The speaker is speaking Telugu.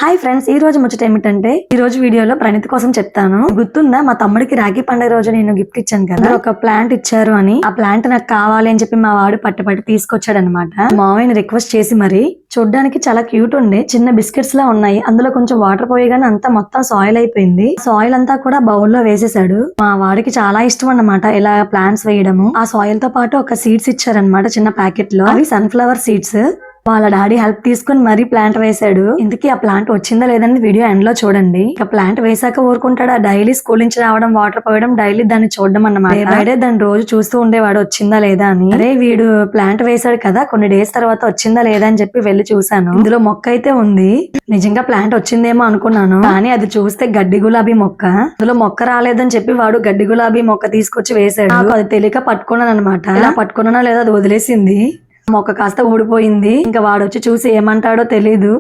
హాయ్ ఫ్రెండ్స్, ఈ రోజు ముచ్చట ఏమిటంటే ఈ రోజు వీడియోలో ప్రణీత్ కోసం చెప్తాను. గుర్తుందా, మా తమ్ముడికి రాఖీ పండుగ రోజు నేను గిఫ్ట్ ఇచ్చాను కదా, ఒక ప్లాంట్ ఇచ్చారు అని. ఆ ప్లాంట్ నాకు కావాలి అని చెప్పి మా వాడు పట్టి తీసుకొచ్చాడు అనమాట. మావయ్యని రిక్వెస్ట్ చేసి మరి. చూడ్డానికి చాలా క్యూట్ ఉండే, చిన్న బిస్కెట్స్ లా ఉన్నాయి. అందులో కొంచెం వాటర్ పోయగానే అంతా మొత్తం సాయిల్ అయిపోయింది. సాయిల్ అంతా కూడా బౌల్ లో వేసేసాడు. మా వాడికి చాలా ఇష్టం అన్నమాట ఇలా ప్లాంట్స్ వేయడము. ఆ సాయిల్ తో పాటు ఒక సీడ్స్ ఇచ్చారనమాట చిన్న ప్యాకెట్ లో. అవి సన్ఫ్లవర్ సీడ్స్. వాళ్ళ డాడీ హెల్ప్ తీసుకుని మరీ ప్లాంట్ వేసాడు. ఇందుకీ ఆ ప్లాంట్ వచ్చిందా లేదని వీడియో ఎండ్ లో చూడండి. ఇక ప్లాంట్ వేసాక ఊరుకుంటాడా? డైలీ స్కూల్ నుంచి రావడం, వాటర్ పోయడం, డైలీ దాన్ని చూడడం అన్నమాట. దాన్ని రోజు చూస్తూ ఉండేవాడు వచ్చిందా లేదా అని. అరే వీడు ప్లాంట్ వేసాడు కదా, కొన్ని డేస్ తర్వాత వచ్చిందా లేదా అని చెప్పి వెళ్లి చూసాను. ఇందులో మొక్క అయితే ఉంది. నిజంగా ప్లాంట్ వచ్చిందేమో అనుకున్నాను, కానీ అది చూస్తే గడ్డి గులాబీ మొక్క. అందులో మొక్క రాలేదని చెప్పి వాడు గడ్డి గులాబీ మొక్క తీసుకొచ్చి వేసాడు. నాకు అది తెలియక పట్టుకున్నాను అనమాట. ఇలా పట్టుకున్నానో లేదో అది వదిలేసింది. మొక్క కాస్త ఊడిపోయింది. ఇంకా వాడు వచ్చి చూసి ఏమంటాడో తెలీదు.